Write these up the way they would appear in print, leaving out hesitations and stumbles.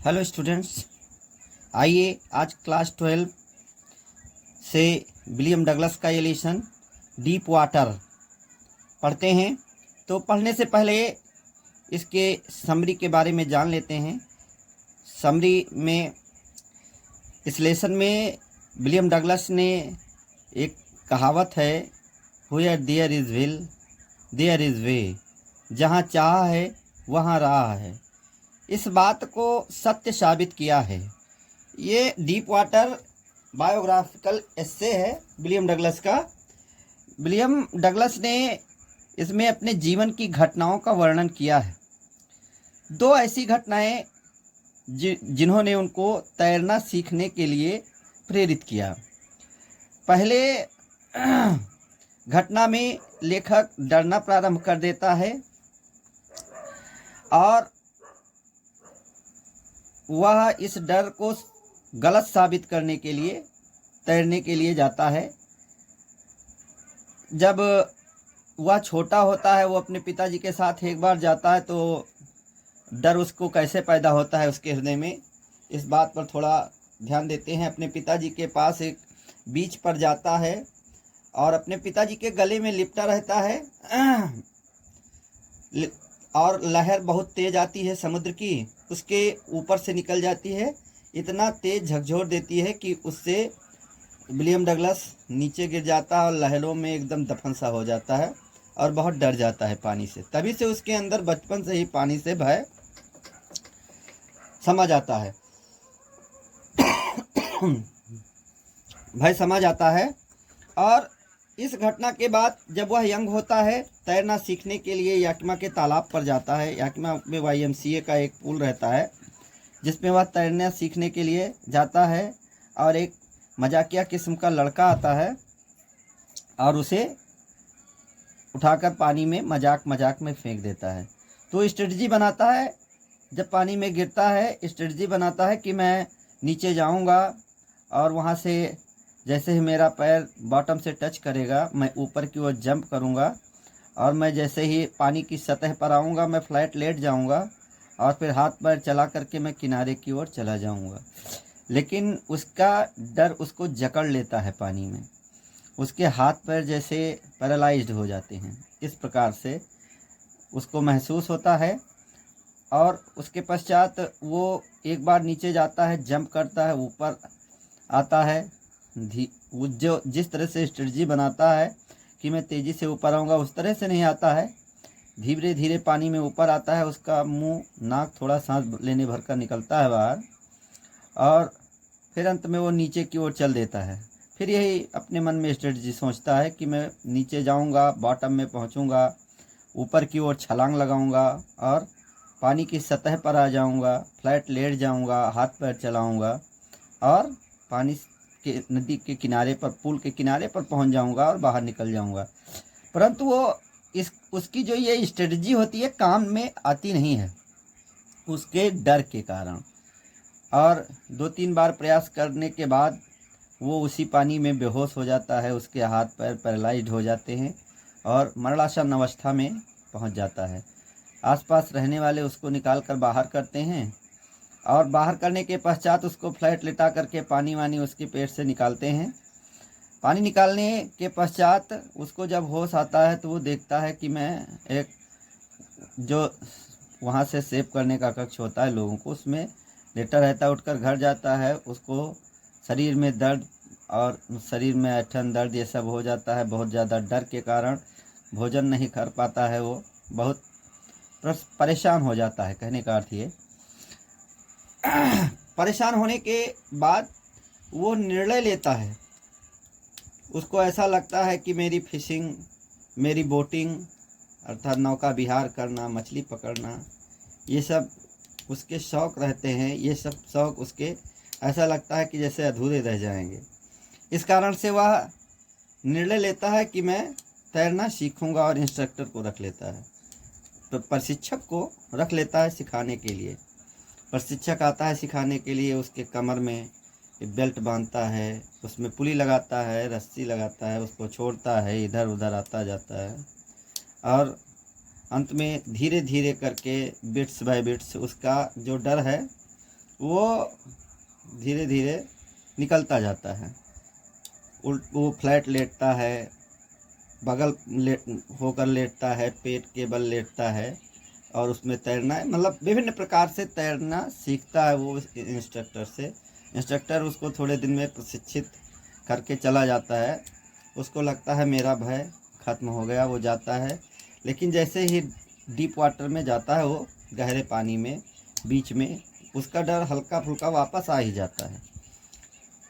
Hello students, आइए आज class 12 से विलियम डगलस का ये लेसन डीप वाटर पढ़ते हैं। तो पढ़ने से पहले इसके समरी के बारे में जान लेते हैं। समरी में इस लेसन में विलियम डगलस ने एक कहावत है, where there is will there is way, जहाँ चाह है वहाँ राह है। इस बात को सत्य साबित किया है। ये डीप वाटर बायोग्राफिकल एस्से है विलियम डगलस का। विलियम डगलस ने इसमें अपने जीवन की घटनाओं का वर्णन किया है। दो ऐसी घटनाएं जिन्होंने उनको तैरना सीखने के लिए प्रेरित किया। पहले घटना में लेखक डरना प्रारंभ कर देता है और वह इस डर को गलत साबित करने के लिए तैरने के लिए जाता है। जब वह छोटा होता है, वो अपने पिताजी के साथ एक बार जाता है, तो डर उसको कैसे पैदा होता है उसके हृदय में, इस बात पर थोड़ा ध्यान देते हैं। अपने पिताजी के पास एक बीच पर जाता है और अपने पिताजी के गले में लिपटा रहता है और लहर बहुत तेज़ आती है समुद्र की, उसके ऊपर से निकल जाती है। इतना तेज़ झकझोर देती है कि उससे विलियम डगलस नीचे गिर जाता है और लहरों में एकदम दफन सा हो जाता है और बहुत डर जाता है पानी से। तभी से उसके अंदर बचपन से ही पानी से भय समा जाता है भय समा जाता है। और इस घटना के बाद जब वह यंग होता है, तैरना सीखने के लिए याकिमा के तालाब पर जाता है। याकिमा में YMCA का एक पूल रहता है जिसमें वह तैरना सीखने के लिए जाता है और एक मजाकिया किस्म का लड़का आता है और उसे उठाकर पानी में मजाक में फेंक देता है। तो स्ट्रेटजी बनाता है, जब पानी में गिरता है स्ट्रेटजी बनाता है कि मैं नीचे जाऊंगा और वहाँ से जैसे ही मेरा पैर बॉटम से टच करेगा मैं ऊपर की ओर जंप करूंगा और मैं जैसे ही पानी की सतह पर आऊंगा मैं फ्लैट लेट जाऊंगा और फिर हाथ पैर चला करके मैं किनारे की ओर चला जाऊंगा। लेकिन उसका डर उसको जकड़ लेता है पानी में, उसके हाथ पैर जैसे पैरालाइज्ड हो जाते हैं। इस प्रकार से उसको महसूस होता है और उसके पश्चात वो एक बार नीचे जाता है, जंप करता है, ऊपर आता है। वो जो जिस तरह से स्ट्रेटजी बनाता है कि मैं तेज़ी से ऊपर आऊँगा, उस तरह से नहीं आता है। धीरे धीरे पानी में ऊपर आता है, उसका मुंह नाक थोड़ा सांस लेने भर का निकलता है बाहर और फिर अंत में वो नीचे की ओर चल देता है। फिर यही अपने मन में स्ट्रेटजी सोचता है कि मैं नीचे जाऊंगा, बॉटम में पहुंचूंगा, ऊपर की ओर छलांग लगाऊंगा और पानी की सतह पर आ जाऊंगा, फ्लैट लेट जाऊंगा, हाथ पैर चलाऊंगा और पानी के नदी के किनारे पर, पुल के किनारे पर पहुंच जाऊंगा और बाहर निकल जाऊंगा। परंतु वो उसकी जो ये स्ट्रेटजी होती है काम में आती नहीं है उसके डर के कारण। और 2-3 बार प्रयास करने के बाद वो उसी पानी में बेहोश हो जाता है, उसके हाथ पैर पैरालाइज्ड हो जाते हैं और मरणासन अवस्था में पहुंच जाता है। आसपास रहने वाले उसको निकाल कर बाहर करते हैं और बाहर करने के पश्चात उसको फ्लैट लिटा करके पानी वानी उसके पेट से निकालते हैं। पानी निकालने के पश्चात उसको जब होश आता है तो वो देखता है कि मैं एक जो वहाँ से सेव करने का कक्ष होता है लोगों को, उसमें लेटा रहता है। उठकर घर जाता है, उसको शरीर में दर्द और शरीर में ऐंठन दर्द ये सब हो जाता है। बहुत ज़्यादा डर के कारण भोजन नहीं कर पाता है, वो बहुत परेशान हो जाता है। कहने का अर्थ ये परेशान होने के बाद वो निर्णय लेता है। उसको ऐसा लगता है कि मेरी फिशिंग, मेरी बोटिंग अर्थात नौका विहार करना, मछली पकड़ना, ये सब उसके शौक़ रहते हैं। ये सब शौक़ उसके ऐसा लगता है कि जैसे अधूरे रह जाएंगे। इस कारण से वह निर्णय लेता है कि मैं तैरना सीखूंगा और इंस्ट्रक्टर को रख लेता है, तो प्रशिक्षक को रख लेता है सिखाने के लिए। प्रशिक्षक आता है सिखाने के लिए, उसके कमर में बेल्ट बांधता है, उसमें पुली लगाता है, रस्सी लगाता है, उसको छोड़ता है, इधर उधर आता जाता है और अंत में धीरे धीरे करके बिट्स बाय बिट्स उसका जो डर है वो धीरे धीरे निकलता जाता है। वो फ्लैट लेटता है, बगल होकर लेटता है, पेट के बल लेटता है और उसमें तैरना है, मतलब विभिन्न प्रकार से तैरना सीखता है वो इंस्ट्रक्टर से। इंस्ट्रक्टर उसको थोड़े दिन में प्रशिक्षित करके चला जाता है। उसको लगता है मेरा भय खत्म हो गया, वो जाता है। लेकिन जैसे ही डीप वाटर में जाता है, वो गहरे पानी में बीच में, उसका डर हल्का फुल्का वापस आ ही जाता है।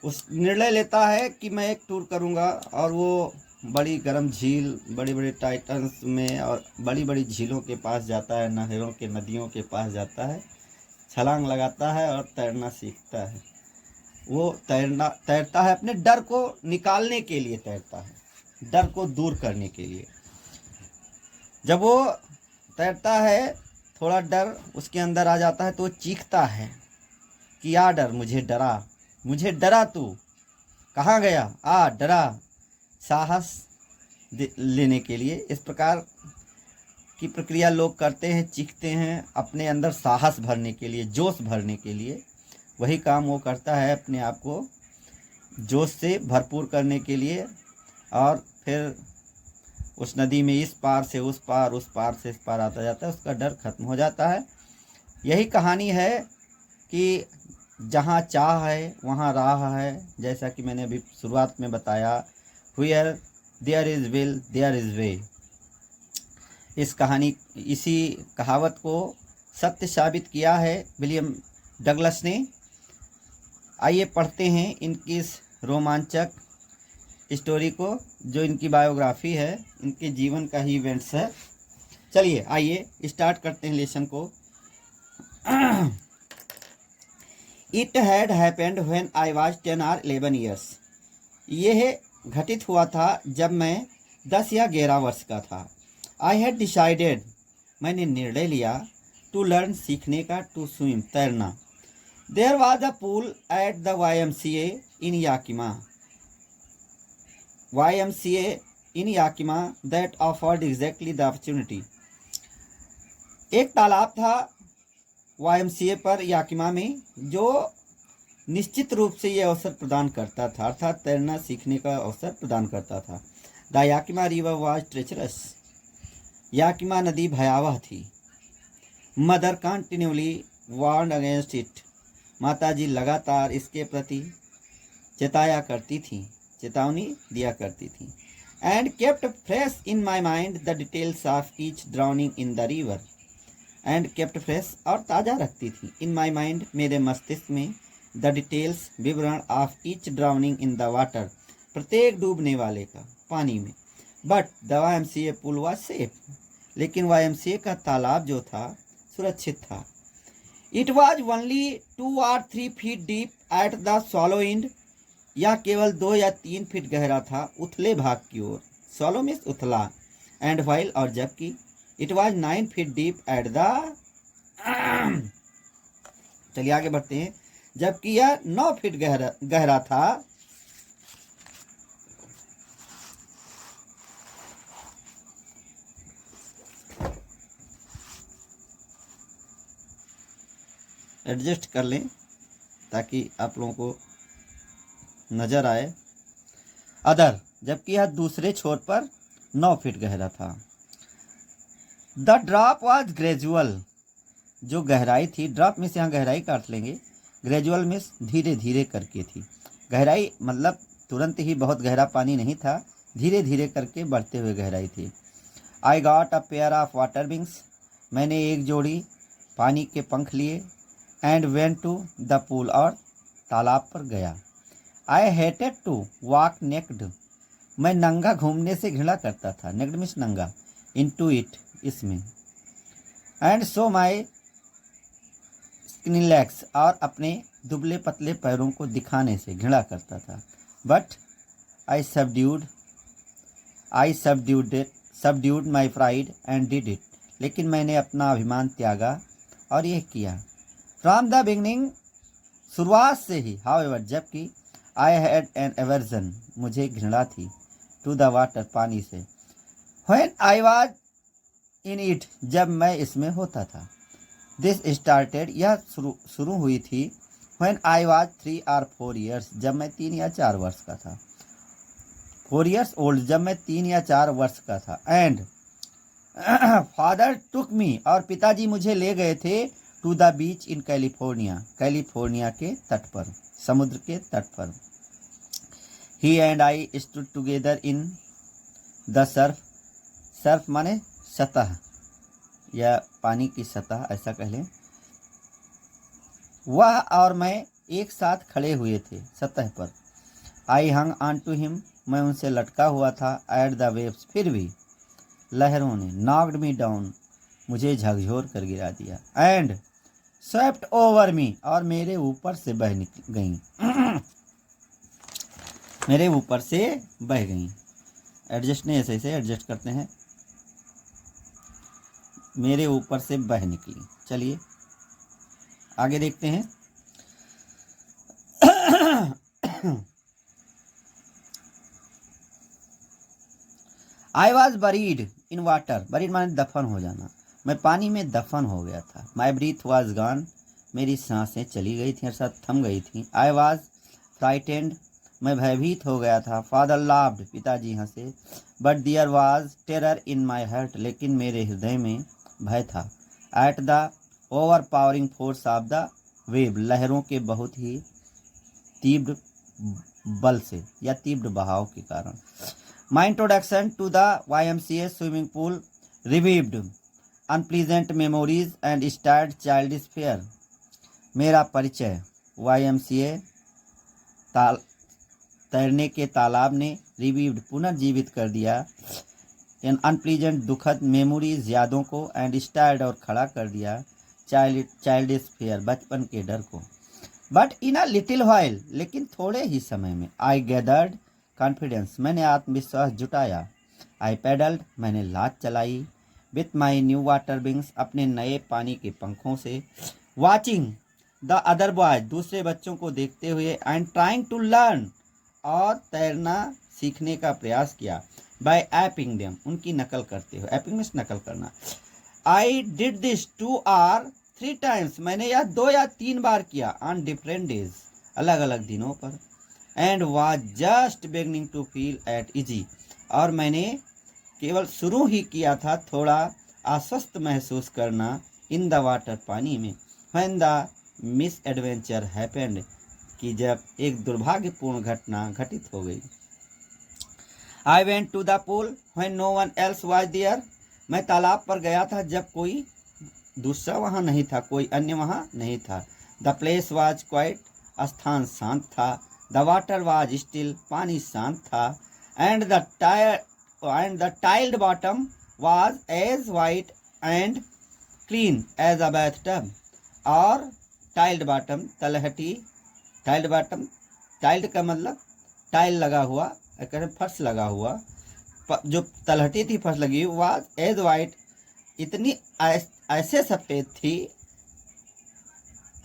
उस निर्णय लेता है कि मैं एक टूर करूंगा और वो बड़ी गर्म झील, बड़ी बड़ी टाइटन्स में और बड़ी बड़ी झीलों के पास जाता है, नहरों के नदियों के पास जाता है, छलांग लगाता है और तैरना सीखता है। वो तैरता है अपने डर को निकालने के लिए, तैरता है डर को दूर करने के लिए। जब वो तैरता है, थोड़ा डर उसके अंदर आ जाता है तो वो चीखता है कि आ डर, मुझे डरा तू, कहाँ गया, आ डरा, साहस लेने के लिए। इस प्रकार की प्रक्रिया लोग करते हैं, चीखते हैं अपने अंदर साहस भरने के लिए, जोश भरने के लिए। वही काम वो करता है, अपने आप को जोश से भरपूर करने के लिए। और फिर उस नदी में इस पार से उस पार, उस पार से इस पार आता जाता है, उसका डर खत्म हो जाता है। यही कहानी है कि जहाँ चाह है वहाँ राह है। जैसा कि मैंने अभी शुरुआत में बताया, Where there is will, there is way। इसी कहावत को सत्य साबित किया है विलियम डगलस ने। आइए पढ़ते हैं इनकी इस रोमांचक स्टोरी को, जो इनकी बायोग्राफी है, इनके जीवन का ही इवेंट्स है। चलिए आइए स्टार्ट करते हैं लेसन को। It had happened when I was 10 or 11 years। यह घटित हुआ था जब मैं 10 या 11 वर्ष का था। I had decided, मैंने निर्णय लिया, to learn, सीखने का, to swim, तैरना। There was a pool at the YMCA in Yakima। YMCA in Yakima that offered exactly the opportunity। एक तालाब था YMCA पर याकिमा में, जो निश्चित रूप से ये अवसर प्रदान करता था, अर्थात तैरना सीखने का अवसर प्रदान करता था। The Yakima river was treacherous. Yakima नदी भयावह थी। Mother continuously warn against it. माताजी लगातार इसके प्रति चेतावनी दिया करती थी। And kept fresh in my mind the details of each drowning in the river. And kept fresh, और ताज़ा रखती थी, इन माई माइंड, मेरे मस्तिष्क में, द डिटेल्स, विवरण, of each drowning in the water, प्रत्येक डूबने वाले का पानी में। But the YMCA pool was safe. लेकिन YMCA का तालाब जो था सुरक्षित था। It was only 2 or 3 feet deep at the shallow end. यह केवल 2 या 3 फीट गहरा था उथले भाग की ओर। शॉलो मीन्स उथला। एंड व्हाइल, और जबकि, it was 9 feet deep at the चलिए आगे बढ़ते हैं। जबकि यह 9 फीट गहरा था एडजस्ट कर लें ताकि आप लोगों को नजर आए। अदर, जबकि यह दूसरे छोर पर 9 फीट गहरा था। The drop was gradual. जो गहराई थी, ड्रॉप में से यहाँ गहराई काट लेंगे, ग्रेजुअल में धीरे धीरे करके थी। गहराई मतलब तुरंत ही बहुत गहरा पानी नहीं था, धीरे धीरे करके बढ़ते हुए गहराई थी। I got a pair of water wings. मैंने एक जोड़ी पानी के पंख लिए। And went to the pool, और तालाब पर गया। I hated to walk naked. मैं नंगा घूमने से घृणा करता था। नेक्ड मीन्स नंगा। इनटू इट, इसमें। एंड सो माई स्किनलेग्स, और अपने दुबले पतले पैरों को दिखाने से घृणा करता था। But I subdued my pride and did it. लेकिन मैंने अपना अभिमान त्यागा और यह किया। फ्रॉम द बिगनिंग, शुरुआत से ही, हाउएवर, जबकि, आई हैड एन एवर्जन, मुझे घृणा थी, टू द वाटर, पानी से। When I was in it, जब मैं इसमें होता था। दिस स्टार्टेड, यह शुरू हुई थी, when I was 3 or 4 years, जब मैं 3 या 4 वर्ष का था। 4 years old, जब मैं 3 या 4 वर्ष का था। एंड फादर टुक मी, और पिताजी मुझे ले गए थे to the beach in California, California के तट पर, समुद्र के तट पर। He and I stood together in the surf, surf माने सतह या पानी की सतह ऐसा कह लें। वह और मैं एक साथ खड़े हुए थे सतह पर। आई हंग ऑन टू हिम, मैं उनसे लटका हुआ था। एट द वेव्स, फिर भी लहरों ने नॉक्ड मी डाउन, मुझे झकझोर कर गिरा दिया। एंड स्वेप्ट ओवर मी, और मेरे ऊपर से बह गईं मेरे ऊपर से बह गईं। एडजस्ट नहीं, ऐसे एडजस्ट करते हैं। मेरे ऊपर से बह निकली। चलिए आगे देखते हैं। I was buried in water, buried माने दफन हो जाना, मैं पानी में दफन हो गया था। माई ब्रीथ वॉज गॉन, मेरी सांसें चली गई थी, अर्थात थम गई थी। आई वॉज फ्राइटेंड, मैं भयभीत हो गया था। फादर लाफ्ड, पिताजी हंसे। But there was terror in my heart, लेकिन मेरे हृदय में भय था। At the overpowering force of the wave, लहरों के बहुत ही तीव्र बल से या तीव्र बहाव के कारण। My introduction to the YMCA swimming pool revived unpleasant memories and start childish fear, मेरा परिचय YMCA तैरने के तालाब ने रिवीव्ड पुनर्जीवित कर दिया इन अनप्लीजेंट दुखद मेमोरीज यादों को, एंड स्टार्ड और खड़ा कर दिया चाइल्डिश फेयर बचपन के डर को। But in a little while, लेकिन थोड़े ही समय में, आई गैदर्ड कॉन्फिडेंस, मैंने आत्मविश्वास जुटाया। आई पेडल्ड, मैंने लाद चलाई। With my new water wings, अपने नए पानी के पंखों से। वॉचिंग द अदर बॉयज, दूसरे बच्चों को देखते हुए। एंड ट्राइंग टू लर्न, और तैरना सीखने का प्रयास किया। बाय एपिंग देम, उनकी नकल करते हुए। एपिंग मीन्स नकल करना। I did this 2 or 3 times, मैंने यह 2 या 3 बार किया। ऑन डिफरेंट डेज, अलग अलग दिनों पर। And was just beginning to feel at ease, और मैंने केवल शुरू ही किया था थोड़ा आश्वस्त महसूस करना। इन द वाटर, पानी में। When the misadventure happened, कि जब एक दुर्भाग्यपूर्ण घटना घटित हो गई। I went to the pool when no one else was there, मैं तालाब पर गया था जब कोई दूसरा वहाँ नहीं था, कोई अन्य वहाँ नहीं था। द प्लेस वाज क्वाइट, स्थान शांत था। द वाटर वाज स्टिल, पानी शांत था। And the tiled bottom was as white and clean as a bathtub, और टाइल्ड बॉटम तलहटी, टाइल्ड बॉटम, टाइल्ड का मतलब टाइल लगा हुआ, फर्श लगा हुआ, जो तलहटी थी फर्श लगी हुई, वाज एज वाइट, इतनी ऐसे सफ़ेद थी।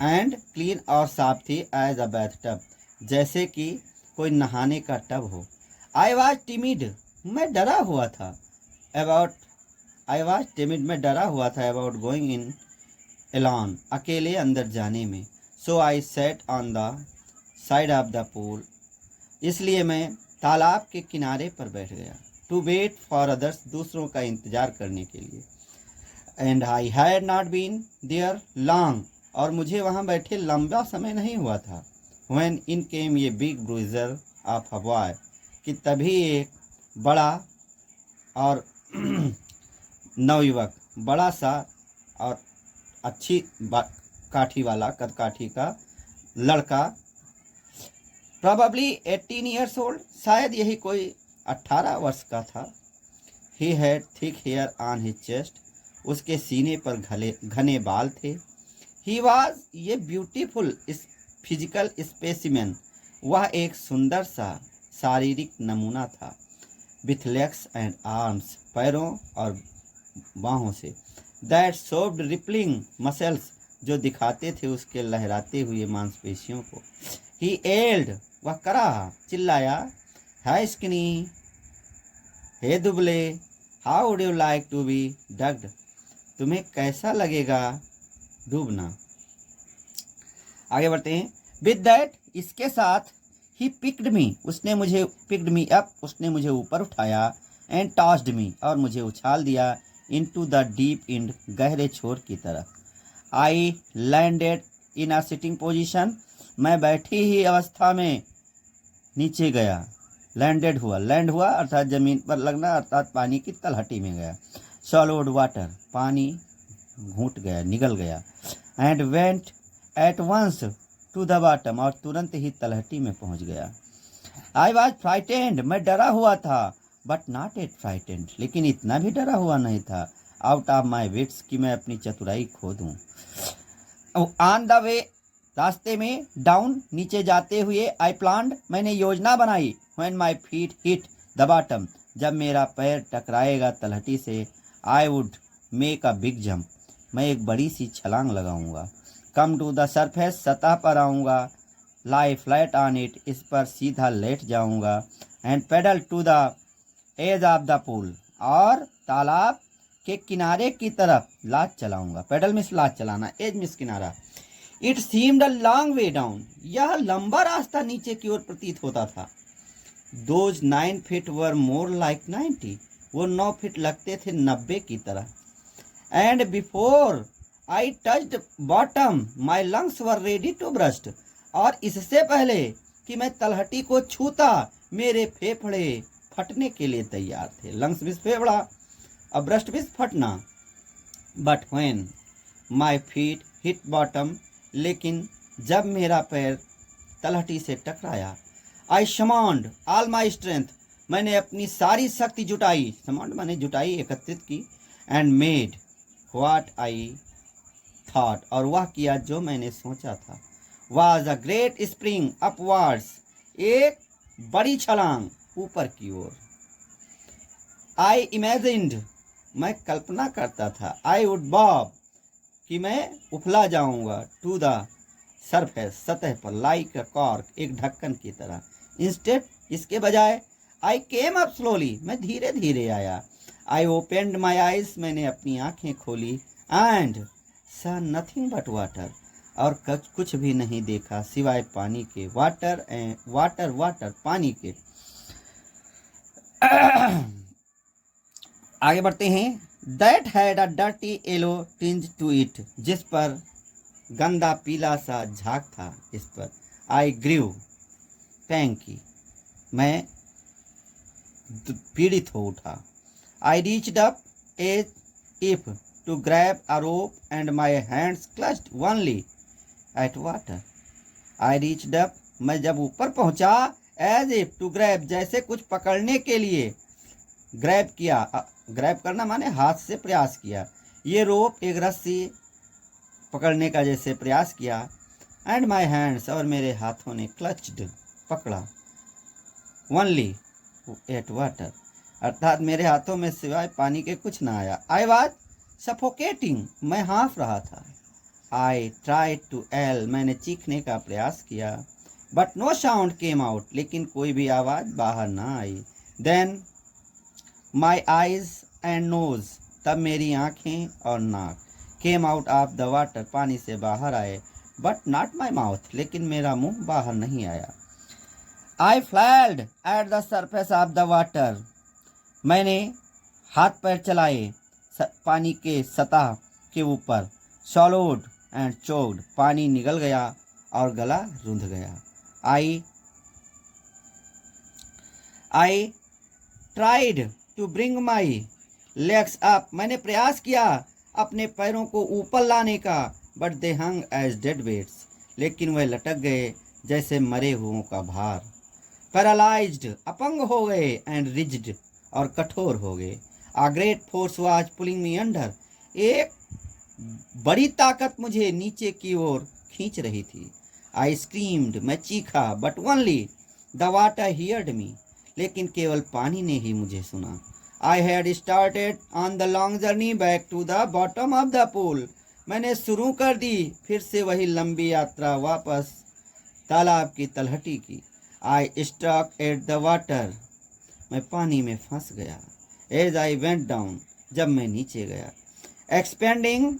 एंड क्लीन, और साफ थी। एज अ बैथटब, जैसे कि कोई नहाने का टब हो। आई वॉज टिमिड, मैं डरा हुआ था। मैं डरा हुआ था अबाउट गोइंग इन एलॉन, अकेले अंदर जाने में। So I sat on the side of the pool, इसलिए मैं तालाब के किनारे पर बैठ गया। टू वेट फॉर अदर्स, दूसरों का इंतजार करने के लिए। And I had not been there long, और मुझे वहाँ बैठे लंबा समय नहीं हुआ था। व्हेन इन केम ये big bruiser of a boy, कि तभी एक बड़ा और नवयुवक, बड़ा सा और अच्छी काठी वाला, कदकाठी का लड़का, प्रोबेबली 18 years old, शायद यही कोई 18 वर्ष का था। He had thick hair on his chest, उसके सीने पर घने बाल थे। He was a beautiful physical specimen, वह एक सुंदर सा शारीरिक नमूना था। विथ लेग्स एंड आर्म्स, पैरों और बाहों से। दैट शोव्ड रिपलिंग मसल्स, जो दिखाते थे उसके लहराते हुए मांसपेशियों को। ही एल्ड, वह कराहा, चिल्लाया। हाय स्किनी, हे दुबले, how would you like to be ducked, तुम्हें कैसा लगेगा डूबना। आगे बढ़ते हैं। विद दैट, इसके साथ, ही पिक्ड मी, उसने मुझे, पिक्ड मी अप, उसने मुझे ऊपर उठाया, एंड टॉस्ड मी, और मुझे उछाल दिया, इनटू द डीप इंड, गहरे छोर की तरफ। I landed in a sitting position, मैं बैठी ही अवस्था में नीचे गया। लैंडेड हुआ, लैंड हुआ अर्थात जमीन पर लगना, अर्थात पानी की तलहटी में गया। सॉलिड वाटर, पानी घूट गया, निगल गया। And went at once to the bottom, और तुरंत ही तलहटी में पहुंच गया। आई वॉज फ्राइटेंड, मैं डरा हुआ था, बट नॉट एट फ्राइटेंड, लेकिन इतना भी डरा हुआ नहीं था, आउट ऑफ माई विट्स, कि मैं अपनी चतुराई खो दूं। ऑन द वे, रास्ते में, डाउन, नीचे जाते हुए, आई प्लान्ड, मैंने योजना बनाई, when my feet hit the bottom, जब मेरा पैर टकराएगा तलहटी से, I would make a big jump, मैं एक बड़ी सी छलांग लगाऊंगा। कम टू द सरफेस, सतह पर आऊँगा। लाई फ्लैट ऑन इट, इस पर सीधा लेट जाऊँगा। And paddle to the edge of the pool, और तालाब के किनारे की तरफ लात चलाऊंगा। पेडल मिस लात चलाना, एज मिस किनारा। It seemed a long way down, यह लंबा रास्ता नीचे की ओर प्रतीत होता था। Those 9 feet were more like 90, वो 9 फीट लगते थे 90 की तरह। And before I touched bottom, my lungs were ready to burst, और इससे पहले कि मैं तलहटी को छूता, मेरे फेफड़े फटने के लिए तैयार थे। लंग्स मिस फेफड़ा, अब ब्रस्ट मिस फटना। But when my feet hit bottom, लेकिन जब मेरा पैर तलहटी से टकराया, आई समॉन्ड ऑल माई स्ट्रेंथ, मैंने अपनी सारी शक्ति जुटाई, समॉन्ड मैंने जुटाई, एकत्रित की। And made what I thought, और वह किया जो मैंने सोचा था। Was a great spring upwards, एक बड़ी छलांग ऊपर की ओर। आई इमेजिन्ड, मैं कल्पना करता था, आई वुड बॉब, कि मैं उफला जाऊंगा, टू द सरफेस, सतह पर, लाइक अ कॉर्क, एक ढक्कन की तरह। इंस्टेड, इसके बजाय, आई केम अप स्लोली, मैं धीरे धीरे आया। आई ओपेंड माई आइज, मैंने अपनी आंखें खोली। एंड सा नथिंग बट वाटर, और कुछ भी नहीं देखा सिवाय पानी के। वाटर एंड वाटर, वाटर पानी के। आगे बढ़ते हैं। That had a dirty yellow tinge to it, जिस पर गंदा पीला सा झाग था। इस पर आई ग्रीव पैंकी, मैं पीड़ित हो उठा। I reached up as if to grab a rope, and my hands clutched only at water. I reached up, मैं जब ऊपर पहुंचा, एज इफ टू ग्रैब, जैसे कुछ पकड़ने के लिए, ग्रैब किया, ग्रैब करना माने हाथ से प्रयास किया, ये रोप एक रस्सी पकड़ने का जैसे प्रयास किया। एंड माई हैंड्स, और मेरे हाथों ने, क्लच्ड पकड़ा, ओनली एट वाटर, अर्थात मेरे हाथों में सिवाय पानी के कुछ ना आया। आई वॉज सफोकेटिंग, मैं हाँफ रहा था। आई ट्राई टू एल, मैंने चीखने का प्रयास किया। But no sound came out, लेकिन कोई भी आवाज़ बाहर ना आई। Then my eyes and nose, तब मेरी आँखें और नाक, came out of the water, पानी से बाहर आए। बट नॉट माई माउथ, लेकिन मेरा मुंह बाहर नहीं आया। I flailed at the surface of the water, मैंने हाथ पैर चलाए पानी के सतह के ऊपर। सॉलोड एंड चोक्ड, पानी निगल गया और गला रूंध गया। I tried to bring my legs up, मैंने प्रयास किया अपने पैरों को ऊपर लाने का। But they hung as dead weights, लेकिन वह लटक गए जैसे मरे हुओं का भार। पैरालाइज्ड, अपंग हो गए। एंड रिज्ड, और कठोर हो गए। A great force was pulling me under, एक बड़ी ताकत मुझे नीचे की ओर खींच रही थी। आई स्क्रीम्ड, मैं चीखा। But only the water heard me, लेकिन केवल पानी ने ही मुझे सुना। I had started on the long journey back to the bottom of the pool, मैंने शुरू कर दी फिर से वही लंबी यात्रा वापस तालाब की तलहटी की। I stuck at the water, मैं पानी में फंस गया। एज आई वेंट डाउन, जब मैं नीचे गया। एक्सपेंडिंग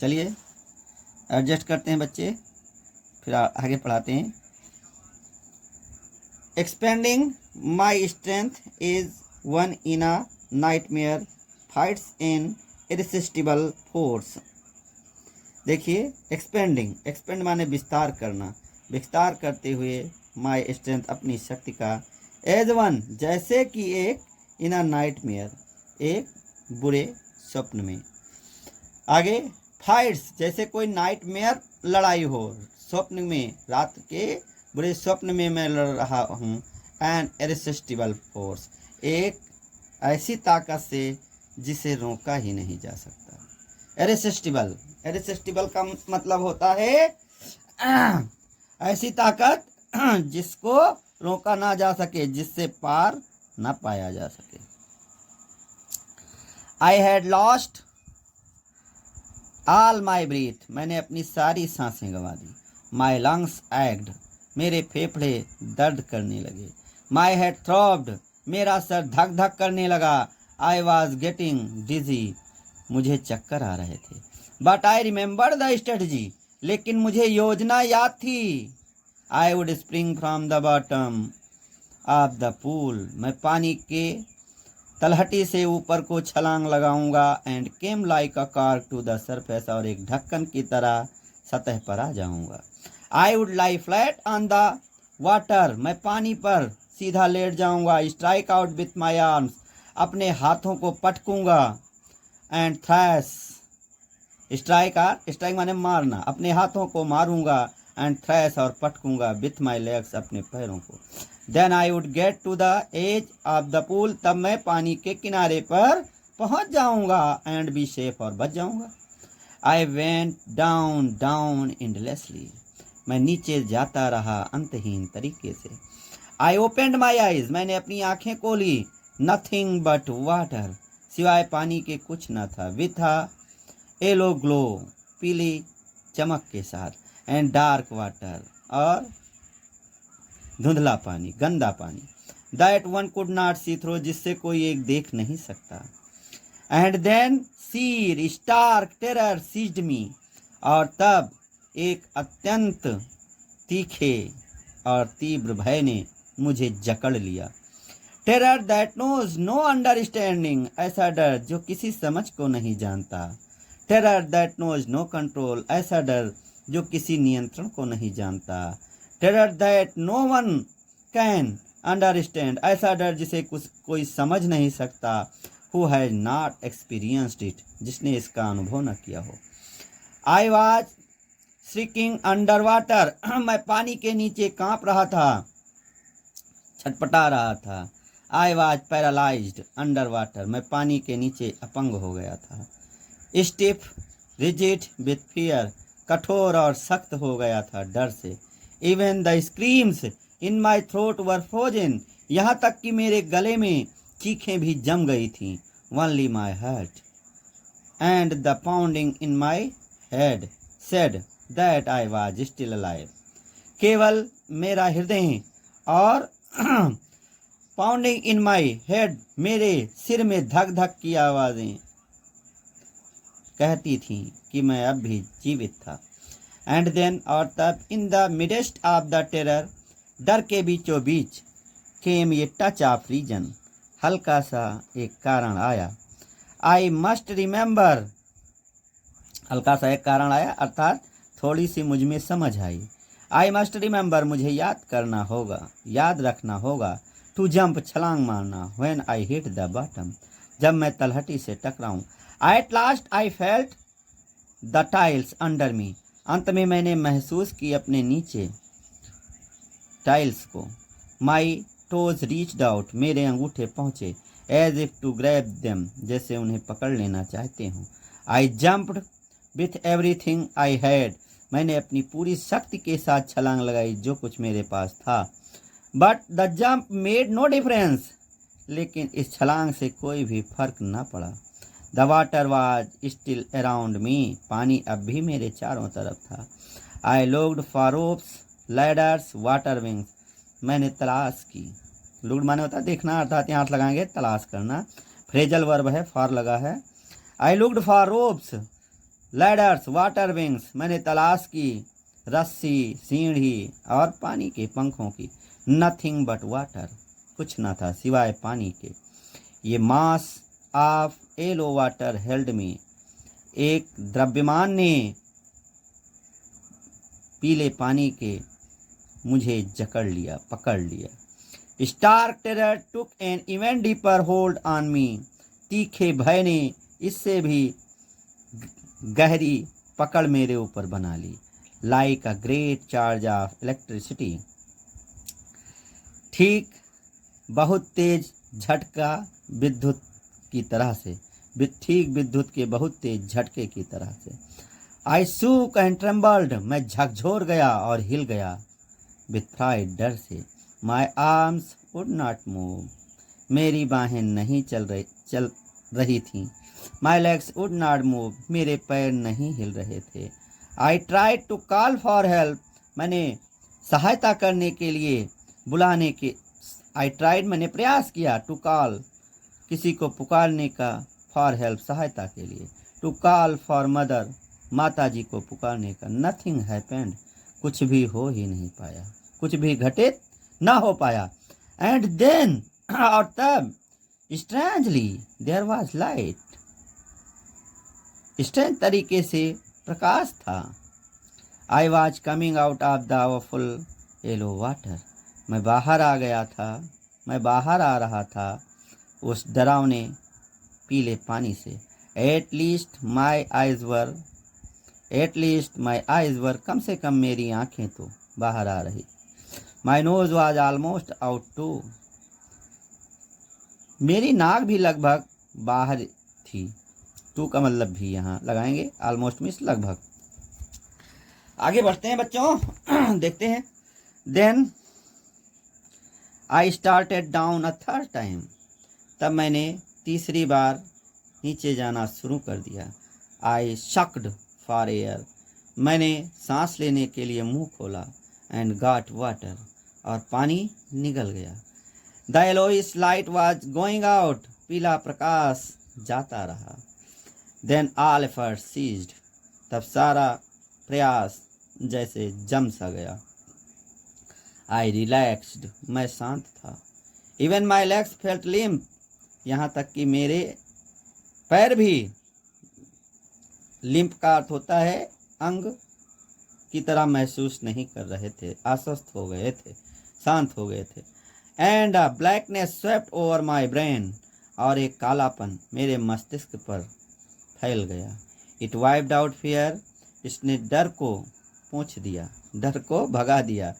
चलिए एडजस्ट करते हैं बच्चे, फिर आगे पढ़ाते हैं। Expending my strength is one in a nightmare fights in irresistible force. देखिए एक्सपेंड माने विस्तार करना, विस्तार करते हुए माई स्ट्रेंथ अपनी शक्ति का, एज वन जैसे कि एक, इन अ नाइटमेयर एक बुरे स्वप्न में। आगे फाइट्स जैसे कोई नाइटमेयर लड़ाई हो, स्वप्न में, रात के बुरे स्वप्न में मैं लड़ रहा हूँ। एन इरिसिस्टिबल फोर्स एक ऐसी ताकत से जिसे रोका ही नहीं जा सकता। इरिसिस्टिबल का मतलब होता है ऐसी ताकत जिसको रोका ना जा सके, जिससे पार ना पाया जा सके। I had lost all my breath, मैंने अपनी सारी सांसें गंवा दी। माई लंग्स एक्ड, मेरे फेफड़े दर्द करने लगे। माई हेड थ्रॉब्ड, मेरा सर धक धक करने लगा। आई वॉज गेटिंग डिजी, मुझे चक्कर आ रहे थे। But I remember the strategy, लेकिन मुझे योजना याद थी। I would spring from the bottom of the pool, मैं पानी के तलहटी से ऊपर को छलांग लगाऊंगा। And came like a cork to the surface, और एक ढक्कन की तरह सतह पर आ जाऊंगा। I would lie flat on the water, मैं पानी पर सीधा लेट जाऊंगा। Strike out with my arms, अपने हाथों को पटकूंगा। एंड थ्रैश, स्ट्राइक माने मारना, अपने हाथों को मारूंगा। एंड थ्रैश और पटकूंगा विथ माई लेग्स, अपने पैरों को। Then I would get to the edge of the pool, तब मैं पानी के किनारे पर पहुंच जाऊंगा। एंड बी सेफ, और बच जाऊंगा। I went down down endlessly, मैं नीचे जाता रहा अंतहीन तरीके से। आई ओपेंड माई आईज, मैंने अपनी आंखें खोली। नथिंग बट वाटर, सिवाय पानी के कुछ न था। विथ अ येलो ग्लो, पीली चमक के साथ। एंड डार्क वाटर, और धुंधला पानी, गंदा पानी। That one could not see through, जिससे कोई एक देख नहीं सकता। And then sheer stark terror seized me, और तब एक अत्यंत तीखे और तीव्र भय ने मुझे जकड़ लिया। Terror that knows no understanding, ऐसा डर जो किसी समझ को नहीं जानता। Terror that knows no control, ऐसा डर जो किसी नियंत्रण को नहीं जानता। Terror that no one can understand, ऐसा डर जिसे कोई समझ नहीं सकता। Who has not experienced it, जिसने इसका अनुभव न किया हो। I was shrinking under water, मैं पानी के नीचे कांप रहा था, छटपटा रहा था। I was paralysed under water, मैं पानी के नीचे अपंग हो गया था। स्टिफ रिजिड विथ फियर, कठोर और सख्त हो गया था डर से। Even the screams in my throat were frozen, यहाँ तक कि मेरे गले में चीखें भी जम गई थीं। Only my heart and the pounding in my head said that I was still alive, केवल मेरा हृदय और पाउंडिंग इन माई हेड, मेरे सिर में धक धक की आवाज़ें कहती थीं कि मैं अब भी जीवित था। एंड देन, और तब, in the midst of the terror, डर के बीचों बीच, केम ये टच ऑफ रीजन, हल्का सा एक कारण आया। आई मस्ट रिमेंबर, हल्का सा एक कारण आया अर्थात थोड़ी सी मुझ में समझ आई। आई मस्ट रिमेंबर, मुझे याद करना होगा, याद रखना होगा। टू जंप, छलांग मारना। When I hit the bottom, जब मैं तलहटी से टकराऊं। At last I felt the tiles under me, अंत में मैंने महसूस की अपने नीचे टाइल्स को। माई टोज रीच्ड आउट, मेरे अंगूठे पहुंचे। As if to grab them, जैसे उन्हें पकड़ लेना चाहते हूँ। I jumped with everything I had, मैंने अपनी पूरी शक्ति के साथ छलांग लगाई जो कुछ मेरे पास था। But the jump made no difference, लेकिन इस छलांग से कोई भी फर्क न पड़ा। The water was still around me, पानी अब भी मेरे चारों तरफ था। I looked for ropes, ladders, water wings, मैंने तलाश की। लुक्ड माने होता है देखना, अर्थात यहाँ हाथ लगाएंगे तलाश करना। फ्रेजल वर्ब है, फॉर लगा है। आई looked for ropes, ladders, water wings, मैंने तलाश की रस्सी, सीढ़ी और पानी के पंखों की। नथिंग बट वाटर, कुछ न था सिवाय पानी के। ये mass of yellow water held मी, एक द्रव्यमान ने पीले पानी के मुझे जकड़ लिया, पकड़ लिया। Stark terror took an even deeper hold on me, तीखे भय ने इससे भी गहरी पकड़ मेरे ऊपर बना ली। Like a great charge of electricity, ठीक बहुत तेज झटका विद्युत की तरह से, ठीक विद्युत के बहुत तेज झटके की तरह से। आई सूक एंड ट्रेम्बल्ड, मैं झकझोर गया और हिल गया विथ फ्राइड, डर से। My arms would not move, मेरी बाहें नहीं चल रही थीं। My legs would not move, मेरे पैर नहीं हिल रहे थे। I tried to call for help, मैंने सहायता करने के लिए बुलाने के, आई ट्राइड मैंने प्रयास किया, टू कॉल किसी को पुकारने का, फॉर हेल्प सहायता के लिए, टू कॉल फॉर मदर माता जी को पुकारने का। नथिंग हैपेंड, कुछ भी हो ही नहीं पाया, कुछ भी घटित ना हो पाया। एंड देन, और तब strangely there was light, strange तरीके से प्रकाश था। I was coming out of the full yellow water, मैं बाहर आ गया था, मैं बाहर आ रहा था उस डरावने पीले पानी से। At least my eyes were, कम से कम मेरी आंखें तो बाहर आ रही। My nose was almost out too, मेरी नाक भी लगभग बाहर थी। टू का मतलब भी यहाँ लगाएंगे, ऑलमोस्ट मीन्स लगभग। आगे बढ़ते हैं बच्चों, देखते हैं। Then I started down a third time, तब मैंने तीसरी बार नीचे जाना शुरू कर दिया। आई शक्ड फॉर एयर, मैंने सांस लेने के लिए मुंह खोला। एंड गॉट वाटर, और पानी निगल गया। The yellowish light was going out, पीला प्रकाश जाता रहा। देन ऑल एफर्ट सीज्ड, तब सारा प्रयास जैसे जम सा गया। आई रिलैक्स्ड, मैं शांत था। Even my legs felt limp, यहाँ तक कि मेरे पैर भी, लिम्प का अर्थ होता है अंग की तरह, महसूस नहीं कर रहे थे, आश्वस्त हो गए थे, शांत हो गए थे। And a blackness swept over my brain, और एक कालापन मेरे मस्तिष्क पर फैल गया। इट वाइप्ड आउट फियर, इसने डर को पोंछ दिया, डर को भगा दिया।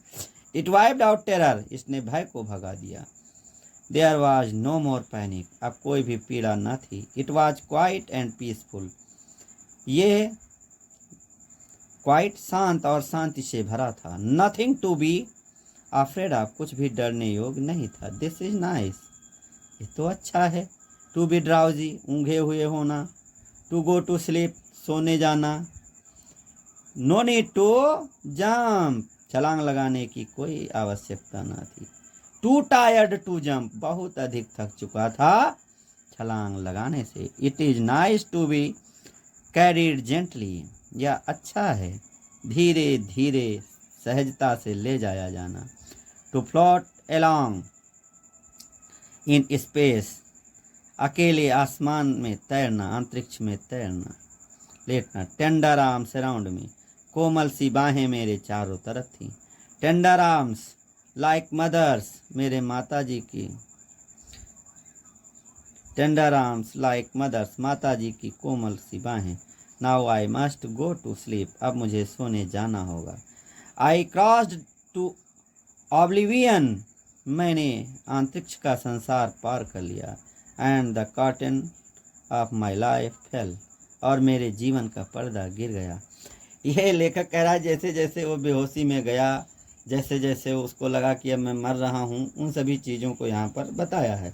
इट वाइप्ड आउट टेरर, इसने भय को भगा दिया। There was no more panic, अब कोई भी पीड़ा न थी। It was quiet and peaceful, ये क्वाइट शांत और शांति से भरा था। Nothing to be afraid of, कुछ भी डरने योग्य नहीं था। दिस इज नाइस, ये तो अच्छा है। टू बी ड्राउजी, ऊँघे हुए होना। टू गो टू स्लीप, सोने जाना। नो नीड टू जंप, छलांग लगाने की कोई आवश्यकता न थी। टू टायर्ड टू जंप, बहुत अधिक थक चुका था छलांग लगाने से। It is nice to be carried gently, यह अच्छा है धीरे धीरे सहजता से ले जाया जाना। To float along in space, अकेले आसमान में तैरना, अंतरिक्ष में तैरना, लेटना। टेंडर आर्म्स अराउंड मी, कोमल सी बाहें मेरे चारों तरफ थीं। टेंडर आर्म्स लाइक मदर्स, मेरे माता जी की। टेंडर आर्म्स लाइक मदर्स, माता जी की कोमल सी बाहें। Now I must go to sleep, अब मुझे सोने जाना होगा। आई क्रॉस्ड टू ऑब्लिवियन, मैंने अंतरिक्ष का संसार पार कर लिया। And the curtain of my life fail, और मेरे जीवन का पर्दा गिर गया। यह लेखक कह रहा है जैसे जैसे वो बेहोशी में गया, जैसे जैसे उसको लगा कि अब मैं मर रहा हूँ, उन सभी चीज़ों को यहाँ पर बताया है।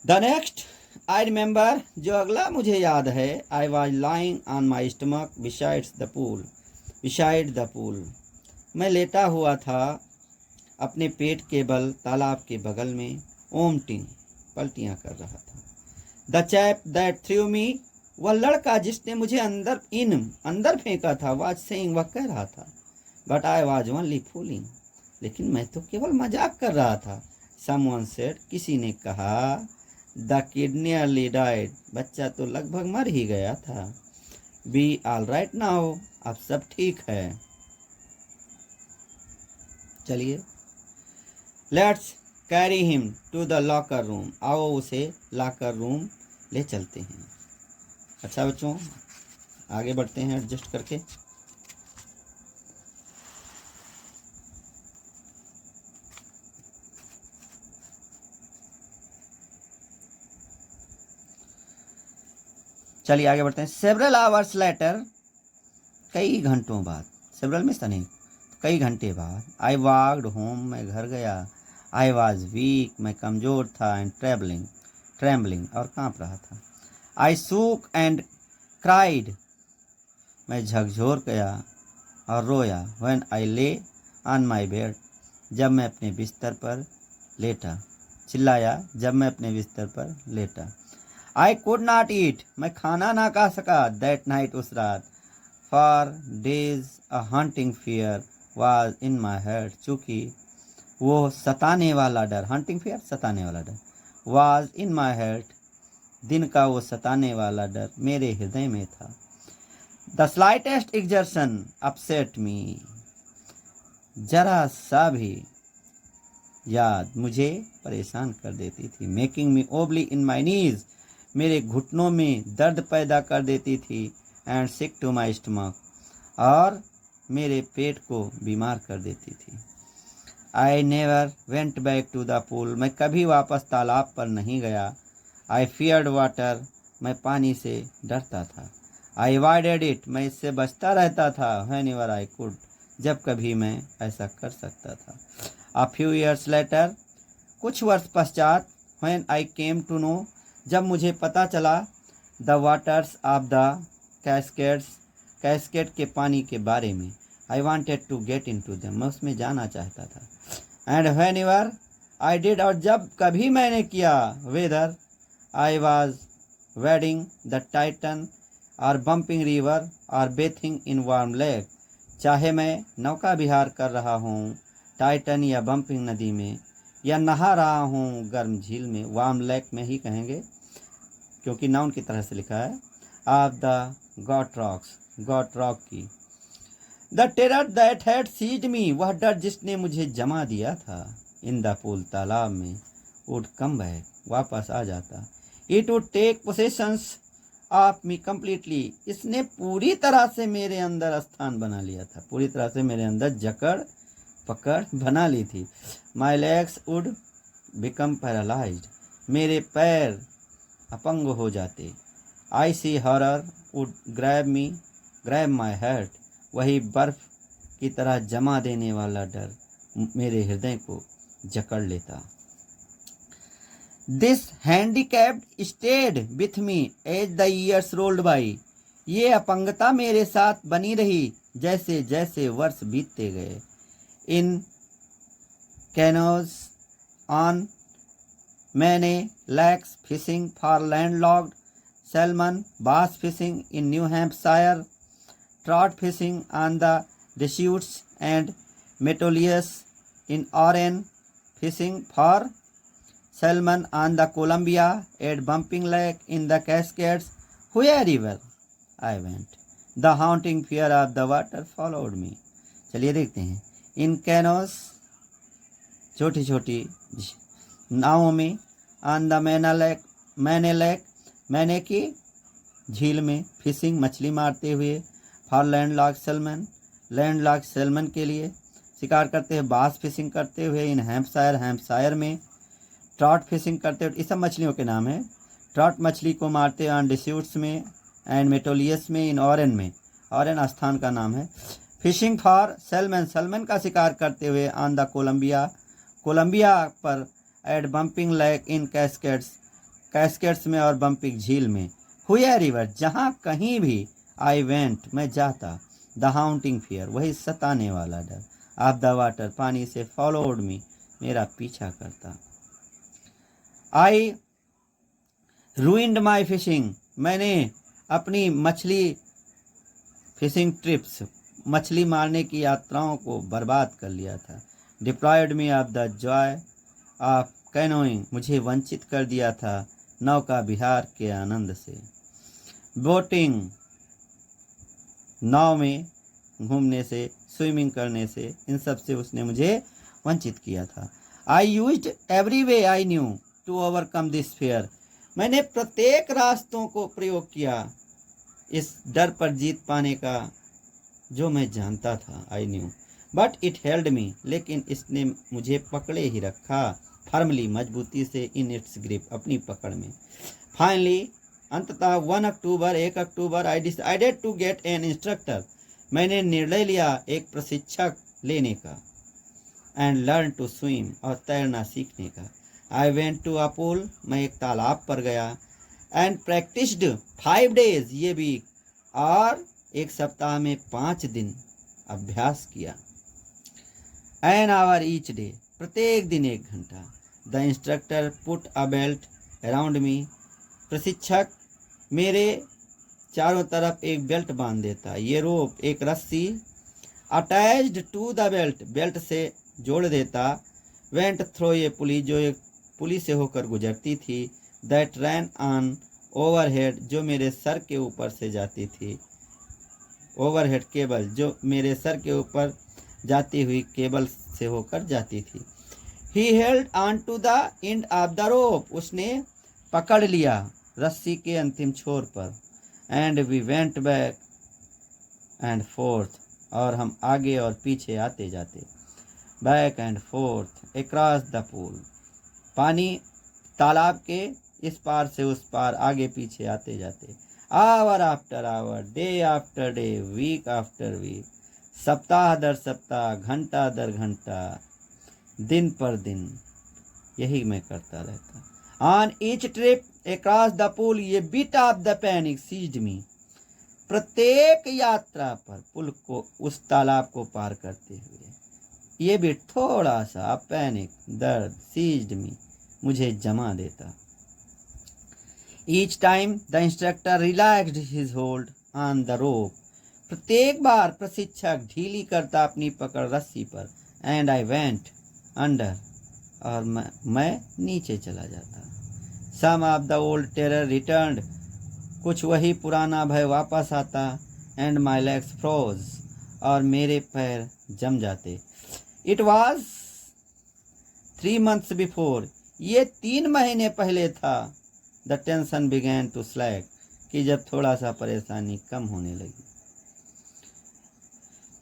द नेक्स्ट आई रिमेंबर, जो अगला मुझे याद है। I was lying on my stomach beside the pool, मैं लेटा हुआ था अपने पेट के बल तालाब के बगल में, ओमटिंग पलटियाँ कर रहा था। द चैप दैट थ्रू मी, वह लड़का जिसने मुझे अंदर फेंका था, वाज सेइंग, वह कह रहा था, but I was only fooling, लेकिन मैं तो केवल मजाक कर रहा था। समवन सेड, किसी ने कहा, द किड नियरली डाइड, बच्चा तो लगभग मर ही गया था। बी ऑल राइट नाउ, अब सब ठीक है। चलिए, let's carry him to the locker room, आओ उसे लॉकर रूम ले चलते हैं। अच्छा बच्चों, आगे बढ़ते हैं एडजस्ट करके। चलिए आगे बढ़ते हैं। सेवरल आवर्स लेटर, कई घंटों बाद, सेवरल में नहीं, कई घंटे बाद, आई वॉक्ड होम, मैं घर गया। आई वॉज वीक, मैं कमज़ोर था, एंड ट्रेम्बलिंग, और काँप रहा था। आई सूक एंड क्राइड, मैं झकझोर गया और रोया। व्हेन आई ले ऑन माई बेड, जब मैं अपने बिस्तर पर लेटा, चिल्लाया जब मैं अपने बिस्तर पर लेटा। आई कुड नॉट ईट, मैं खाना ना खा सका। दैट नाइट, उस रात, for days a hunting fear was in my heart, चूँकि वो सताने वाला डर, हंटिंग फियर सताने वाला डर, वाज इन माई हार्ट, दिन का वो सताने वाला डर मेरे हृदय में था। द स्लाइटेस्ट एक्सर्शन अपसेट मी, जरा सा भी याद मुझे परेशान कर देती थी। मेकिंग मी ओबली इन माई नीज, मेरे घुटनों में दर्द पैदा कर देती थी। And sick to my stomach, और मेरे पेट को बीमार कर देती थी। I never went back to the pool, मैं कभी वापस तालाब पर नहीं गया। आई फियर्ड वाटर, मैं पानी से डरता था। आई अवॉइडेड इट, मैं इससे बचता रहता था। व्हेनेवर आई कुड, जब कभी मैं ऐसा कर सकता था। अ फ्यू ईयर्स लेटर, कुछ वर्ष पश्चात, when I came to know, जब मुझे पता चला, the waters of the Cascade के पानी के बारे में, I wanted to get into them, मैं उसमें जाना चाहता था। एंड व्हेनेवर आई डिड, और जब कभी मैंने किया, whether I was wedding the Titan और बम्पिंग रिवर और बेथिंग इन वार्म लेक, चाहे मैं नौका विहार कर रहा हूँ टाइटन या बम्पिंग नदी में, या नहा रहा हूँ गर्म झील में, वार्म लेक में ही कहेंगे क्योंकि नाउन की तरह से लिखा है, ऑफ द गॉट रॉक की। The terror that had seized me, वह डर जिसने मुझे जमा दिया था, इन द पूल, तालाब में, वुड कम बैक, वापस आ जाता। It would take possessions of me completely, इसने पूरी तरह से मेरे अंदर स्थान बना लिया था, पूरी तरह से मेरे अंदर जकड़ पकड़ बना ली थी। My legs would become paralysed, मेरे पैर अपंग हो जाते। Icy horror would grab my heart, वही बर्फ की तरह जमा देने वाला डर मेरे हृदय को जकड़ लेता। This handicapped stayed with me as the years rolled by, ये अपंगता मेरे साथ बनी रही जैसे जैसे वर्ष बीतते गए। इन canoes on Maine lakes fishing for landlocked salmon, bass fishing in New Hampshire, trout fishing on the Deschutes and Metolius in Oregon, fishing for salmon on the Columbia, at Bumping Lake, in the Cascades, wherever I went. The haunting fear of the water followed me. चलिए देखते हैं। इन कैनोस, छोटी छोटी नावों में, on the मैने की झील में, फिशिंग मछली मारते हुए, फॉर लैंडलॉक सेलमन के लिए शिकार करते हुए, बास फिशिंग करते हुए, इन हैम्पशायर में, ट्रॉट फिशिंग करते हुए, ये सब मछलियों के नाम है। ट्रॉट मछली को मारते हैं ऑन डिस्यूट्स में, एंड मेटोलियस में, इन ऑरेन में, ऑरेन स्थान का नाम है। फिशिंग फॉर सैल्मन का शिकार करते हुए ऑन द कोलंबिया पर, at Bumping Lake in Cascades में और बम्पिंग झील में, व्हेरेवर जहाँ कहीं भी, आई वेंट मैं जाता, द हाउंटिंग फियर वही सताने वाला डर, ऑफ द वाटर पानी से, फॉलोड मी मेरा पीछा करता। आई रूइंड माई फिशिंग, मैंने अपनी मछली फिशिंग ट्रिप्स, मछली मारने की यात्राओं को बर्बाद कर लिया था। Deprived me of the Joy of canoeing, मुझे वंचित कर दिया था नौका विहार के आनंद से। बोटिंग, नाव में घूमने से, स्विमिंग करने से, इन सब से उसने मुझे वंचित किया था। I used every way I knew to overcome this fear, मैंने प्रत्येक रास्तों को प्रयोग किया इस डर पर जीत पाने का जो मैं जानता था। I knew but it held मी, लेकिन इसने मुझे पकड़े ही रखा। फर्मली, मजबूती से, इन इट्स ग्रिप, अपनी पकड़ में। फाइनली, अंततः 1 October I decided to get an instructor, मैंने निर्णय लिया एक प्रशिक्षक लेने का। एंड लर्न टू स्विम, और तैरना सीखने का। I went to a pool, मैं एक तालाब पर गया। And practised 5 days, a week, और एक सप्ताह में 5 दिन अभ्यास किया। एन आवर ईच डे, प्रत्येक दिन 1 घंटा। The instructor put a belt around me, प्रशिक्षक मेरे चारों तरफ एक बेल्ट बांध देता। ये रोप, एक रस्सी, attached to the belt, belt से जोड़ देता। वेंट थ्रो ए पुली, जो एक पुली से होकर गुजरती थी। दैट रैन ऑन ओवरहेड, जो मेरे सर के ऊपर से जाती थी। ओवरहेड केबल, जो मेरे सर के ऊपर जाती हुई केबल से होकर जाती थी। He held on to the end of the rope, उसने पकड़ लिया रस्सी के अंतिम छोर पर। And we went back and forth, और हम आगे और पीछे आते जाते। Back and forth across the pool, पानी तालाब के इस पार से उस पार आगे पीछे आते जाते। Hour after hour, day after day, week after week, सप्ताह दर सप्ताह, घंटा दर घंटा, दिन पर दिन, यही मैं करता रहता। On each trip across the pool, a bit of the panic seized me, प्रत्येक यात्रा पर पुल को, उस तालाब को पार करते हुए, ये भी थोड़ा सा पैनिक, दर्द, सीज्ड मी, मुझे जमा देता। Each time the instructor relaxed his hold on the rope, प्रत्येक बार प्रशिक्षक ढीली करता अपनी पकड़ रस्सी पर। एंड आई वेंट अंडर, और मैं नीचे चला जाता। Some of the old terror returned, कुछ वही पुराना भय वापस आता। एंड माई लेग्स फ्रोज, और मेरे पैर जम जाते। इट वॉज 3 months बिफोर, ये 3 महीने पहले था। The tension began to slack, कि जब थोड़ा सा परेशानी कम होने लगी।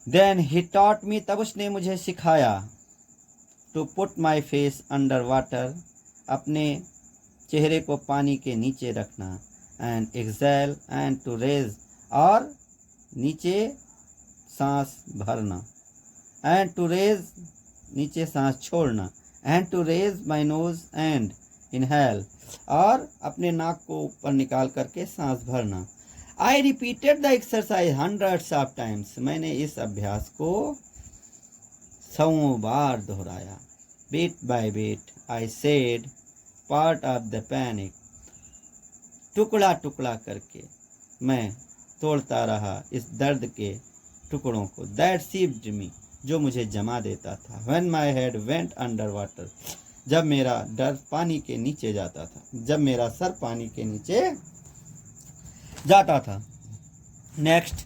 देन ही टॉट मी, तब उसने मुझे सिखाया। To put my face under water, अपने चेहरे को पानी के नीचे रखना। And exhale and to raise, और नीचे सांस भरना। एंड टू रेज, नीचे सांस छोड़ना। And to raise my nose and inhale, और अपने नाक को ऊपर निकाल करके सांस भरना। I repeated the exercise hundreds of times, मैंने इस अभ्यास को 100 बार दोहराया। Bit by bit I shed part of the panic, टुकड़ा टुकड़ा करके मैं तोड़ता रहा इस दर्द के टुकड़ों को। दैट सीव्ड मी, जो मुझे जमा देता था। When my head went under water, जब मेरा डर पानी के नीचे जाता था, जब मेरा सर पानी के नीचे जाता था। Next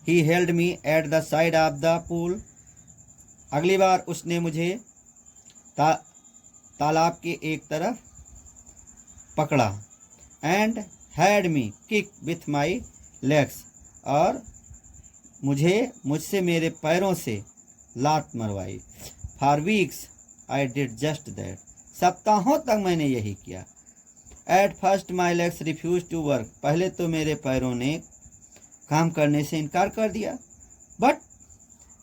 he held me at the side of the pool, अगली बार उसने मुझे तालाब के एक तरफ पकड़ा। And had me kick with my legs, और मुझसे मेरे पैरों से लात मरवाई। For weeks I did just that, सप्ताहों तक मैंने यही किया। At first my legs refuse to work, पहले तो मेरे पैरों ने काम करने से इनकार कर दिया। बट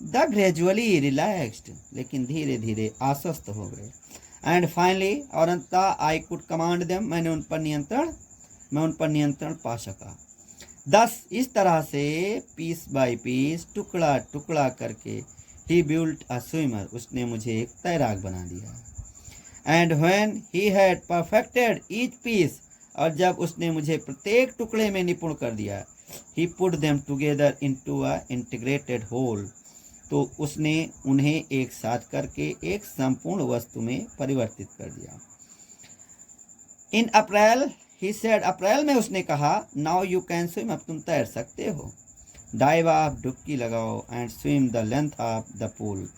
द ग्रेजुअली रिलैक्स्ड, लेकिन धीरे धीरे आश्वस्त हो गए। एंड फाइनली, और अंततः आई कुड कमांड देम, मैं उन पर नियंत्रण पा सका। दस, इस तरह से पीस बाय पीस, टुकड़ा टुकड़ा करके, ही बिल्ट अ स्विमर, उसने मुझे एक तैराक बना दिया। And when he had perfected each piece, और जब उसने मुझे प्रत्येक टुकड़े में निपुण कर दिया, he put them together into a integrated whole, तो उसने उन्हें एक साथ करके एक संपूर्ण वस्तु में परिवर्तित कर दिया। इन अप्रैल ही सेड, अप्रैल में उसने कहा, नाउ यू कैन स्विम, अब तुम तैर सकते हो। डाइव ऑफ, डुबकी लगाओ, and swim the length of the pool,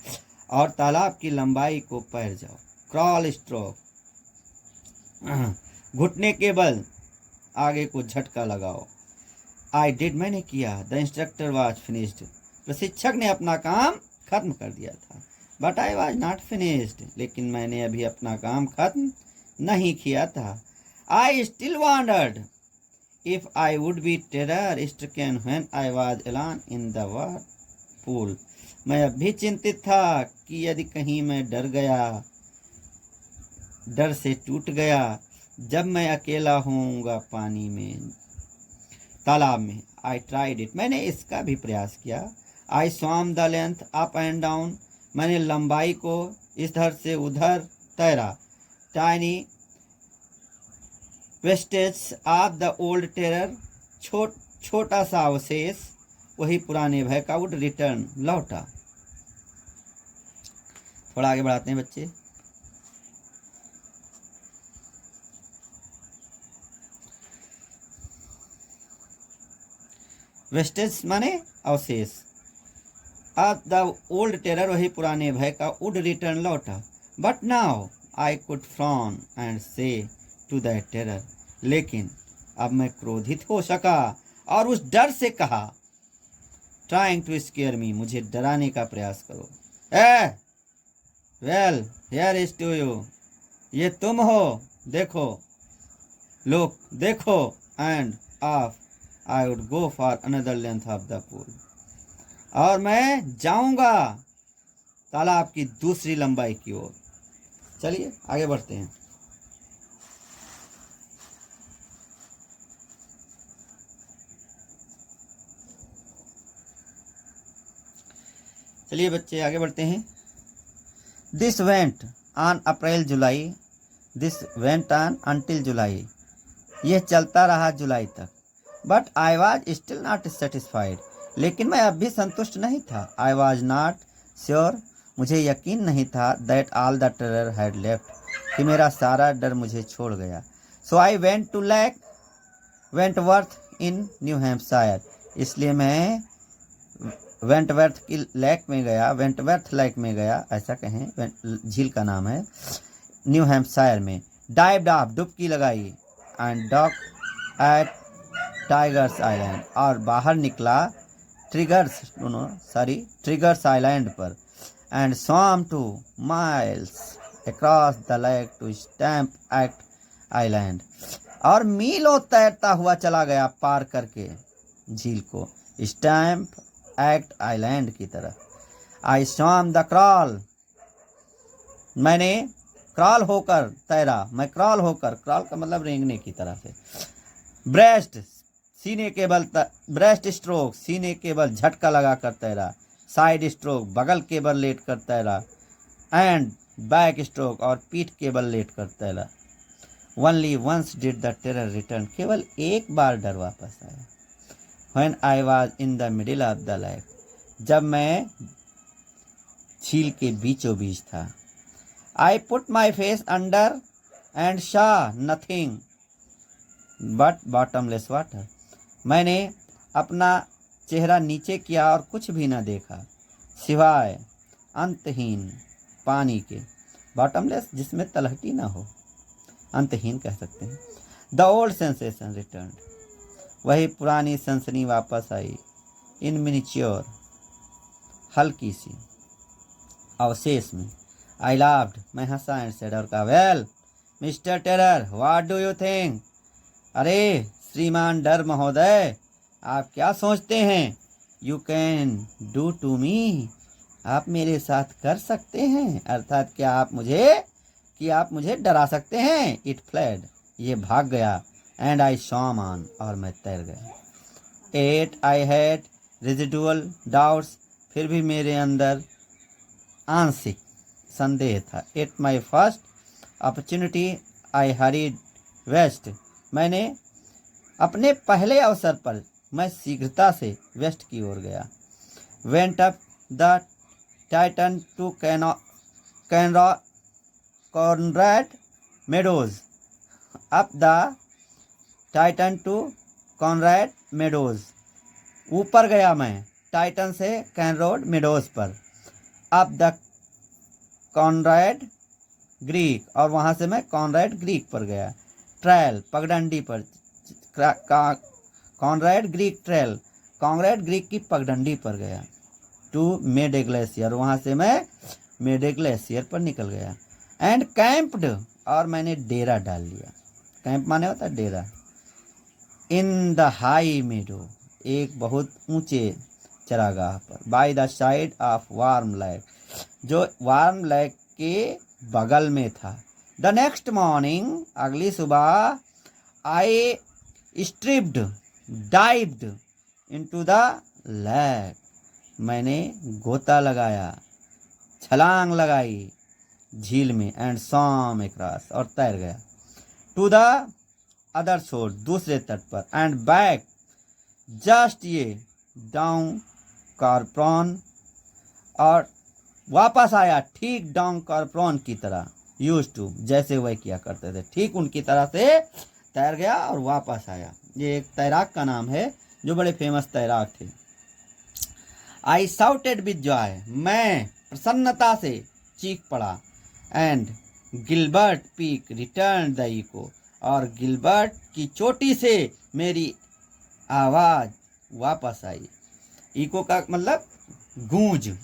और तालाब की लंबाई को पैर जाओ। क्रॉल स्ट्रोक, घुटने के बल आगे को झटका लगाओ। आई डिड, मैंने किया। द इंस्ट्रक्टर वॉज फिनिश्ड, प्रशिक्षक ने अपना काम खत्म कर दिया था। But I was not finished, लेकिन मैंने अभी अपना काम खत्म नहीं किया था। I still wandered if I would be terror stricken when I was alone in the pool, मैं अब भी चिंतित था कि यदि कहीं मैं डर से टूट गया जब मैं अकेला होऊंगा पानी में, तालाब में। आई ट्राइड इट, मैंने इसका भी प्रयास किया। I swam the length up and down, मैंने लंबाई को इधर से उधर तैरा। Tiny vestige of the old terror, छोटा सा अवशेष वही पुराने भय का वुड रिटर्न, लौटा। थोड़ा आगे बढ़ाते हैं बच्चे। वेस्टेज माने अवशेष, ऑफ द ओल्ड टेरर वही पुराने भय का वुड रिटर्न, लौटा। But now I could frown and से टू द टेरर, लेकिन अब मैं क्रोधित हो सका और उस डर से कहा, ट्राइंग टू स्केयर मी, मुझे डराने का प्रयास करो। Well here is to you, ये तुम हो, देखो, लुक, देखो, and off I would go for another length of the pool, और मैं जाऊंगा तालाब की दूसरी लंबाई की ओर। चलिए आगे बढ़ते हैं। चलिए बच्चे आगे बढ़ते हैं। This went on April July, this went on until July, यह चलता रहा जुलाई तक। But I was still not satisfied, लेकिन मैं अब भी संतुष्ट नहीं था। आई वॉज नॉट श्योर, मुझे यकीन नहीं था, that all the terror had left, कि मेरा सारा डर मुझे छोड़ गया। So I went to lake Wentworth in New Hampshire, इसलिए मैं वेंटवर्थ की लेक में गया, वेंटवर्थ लेक में गया, ऐसा कहें, झील का नाम है, न्यू हैम्पशायर में। डाइव्ड ऑफ, डुबकी लगाई। And dock at Tigers island, और बाहर निकला ट्रिगर्स आइलैंड पर। And swam 2 miles across the lake to Stamp Act island, और मीलों तैरता हुआ चला गया पार करके झील को स्टैम्प एक्ट आइलैंड की तरफ। आई स्वम द क्रॉल, मैंने क्रॉल होकर तैरा, मैं क्रॉल होकर, क्रॉल का मतलब रेंगने की तरह से। ब्रेस्ट, सीने के बल, ब्रेस्ट स्ट्रोक, सीने के बल झटका लगाकर तैरा। साइड स्ट्रोक, बगल के बल लेट कर तैरा। एंड बैक स्ट्रोक, और पीठ के बल लेट कर तैरा। Only once did the terror return, केवल एक बार डर वापस आया। When I was in the middle of the lake, जब मैं झील के बीचों बीच था। I put my face under and saw nothing but bottomless water, मैंने अपना चेहरा नीचे किया और कुछ भी न देखा सिवाय अंतहीन पानी के। बॉटमलेस जिसमें तलहटी ना हो, अंतहीन कह सकते हैं। द ओल्ड सेंसेशन रिटर्न, वही पुरानी सनसनी वापस आई। इन मिनिच्योर, हल्की सी अवशेष में। आई लाफ्ड, मैं हंसा एंड सेड, और कहा, well Mister Terror what do you think, अरे श्रीमान डर महोदय, आप क्या सोचते हैं। You can do to me, आप मेरे साथ कर सकते हैं, अर्थात क्या आप मुझे डरा सकते हैं। इट फ्लेड, ये भाग गया। एंड आई स्वम ऑन, और मैं तैर गया। Yet I had residual doubts, फिर भी मेरे अंदर आंशिक संदेह था। At my first opportunity I hurried west, मैंने अपने पहले अवसर पर मैं शीघ्रता से वेस्ट की ओर गया। Went up the Tieton to Conrad Meadows. Up the Tieton to Conrad Meadows. ऊपर गया मैं टाइटन से कैनरोड मेडोज पर। अप द कॉनराड ग्रीक, और वहाँ से मैं कॉनराड ग्रीक पर गया। ट्रेल पगडंडी पर, Conrad Greek trail, Conrad Greek की पगडंडी पर गया। टू मेडे ग्लेशियर, वहाँ से मैं मेडे ग्लेशियर पर निकल गया। एंड कैंप्ड, और मैंने डेरा डाल लिया। कैंप माने होता है डेरा। इन द हाई मेडो, एक बहुत ऊंचे चरागाह पर। By the side of warm lake, जो वार्म लेक के बगल में था। द नेक्स्ट मॉर्निंग, अगली सुबह, I stripped dived into the lake, मैंने गोता लगाया, छलांग लगाई झील में। एंड swam across, और तैर गया। टू द अदर शोर, दूसरे तट पर। एंड बैक, जस्ट ये डाउन कार्प्रॉन, और वापस आया ठीक डाउन कार्प्रॉन की तरह। यूज टू, जैसे वह किया करते थे, ठीक उनकी तरह से तैर गया और वापस आया। ये एक तैराक का नाम है जो बड़े फेमस तैराक थे। आई साउटेड विद जॉय, मैं प्रसन्नता से चीख पड़ा। And Gilbert Peak return the echo, और गिलबर्ट की चोटी से मेरी आवाज़ वापस आई। इको का मतलब गूंज,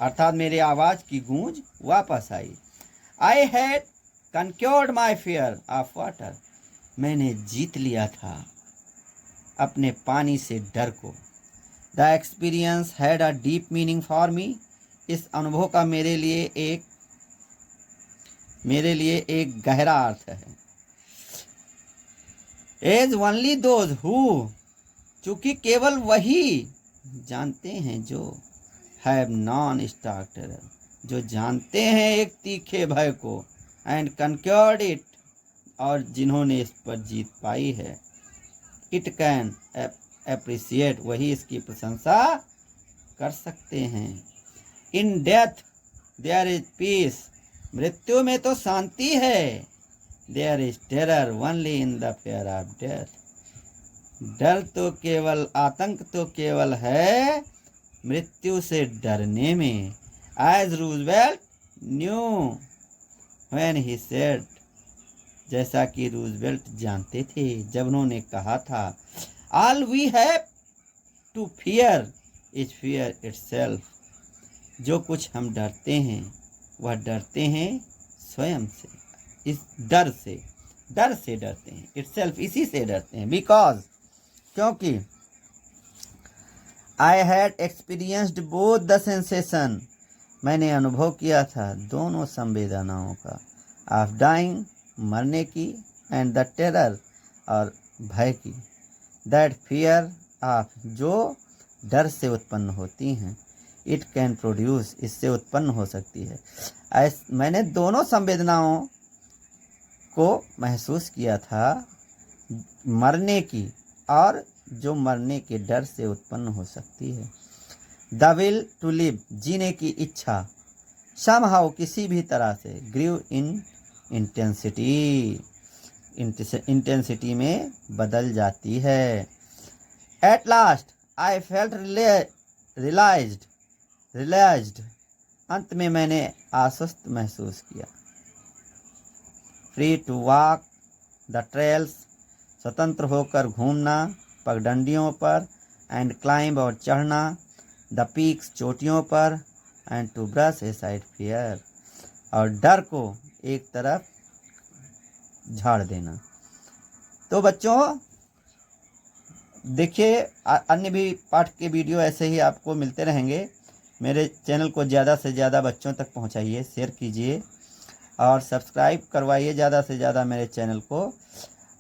अर्थात मेरी आवाज़ की गूंज वापस आई। I had conquered my fear of water, मैंने जीत लिया था अपने पानी से डर को। The experience had a deep meaning for me, इस अनुभव का मेरे लिए एक गहरा अर्थ है। एज ओनली दोज हु, चूंकि केवल वही जानते हैं जो हैव नॉन स्टार्क टेरर, जो जानते हैं एक तीखे भय को। एंड कनक्योर्ड इट, और जिन्होंने इस पर जीत पाई है। इट कैन एप्रिसिएट, वही इसकी प्रशंसा कर सकते हैं। In death there is peace, मृत्यु में तो शांति है। There is terror only in the fear of death, डर तो केवल, आतंक तो केवल है मृत्यु से डरने में। As Roosevelt knew when he said, जैसा कि रूजवेल्ट जानते थे जब उन्होंने कहा था, all we have to fear is fear itself, जो कुछ हम डरते हैं वह डरते हैं स्वयं से, इस डर से डरते हैं। इटसेल्फ, इसी से डरते हैं। बिकॉज, क्योंकि I had experienced both the sensation, मैंने अनुभव किया था दोनों संवेदनाओं का। ऑफ डाइंग, मरने की। एंड द टेरर, और भय की। दैट फियर ऑफ, जो डर से उत्पन्न होती हैं। इट कैन प्रोड्यूस, इससे उत्पन्न हो सकती है। मैंने दोनों संवेदनाओं को महसूस किया था, मरने की और जो मरने के डर से उत्पन्न हो सकती है। द विल टू लिव, जीने की इच्छा। समहाउ, किसी भी तरह से। ग्रीव इन इंटेंसिटी में बदल जाती है। At last I felt realized, अंत में मैंने आश्वस्त महसूस किया। Free to walk the trails, स्वतंत्र होकर घूमना पगडंडियों पर। एंड क्लाइंब, और चढ़ना द पीक्स, चोटियों पर। And to brush aside fear, और डर को एक तरफ झाड़ देना। तो बच्चों देखिए, अन्य भी पाठ के वीडियो ऐसे ही आपको मिलते रहेंगे। मेरे चैनल को ज़्यादा से ज़्यादा बच्चों तक पहुंचाइए, शेयर कीजिए और सब्सक्राइब करवाइए ज़्यादा से ज़्यादा मेरे चैनल को।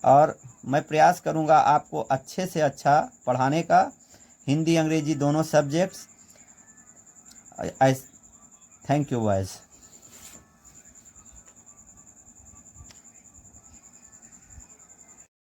और मैं प्रयास करूंगा आपको अच्छे से अच्छा पढ़ाने का, हिंदी अंग्रेजी दोनों सब्जेक्ट्स। Thank you boys.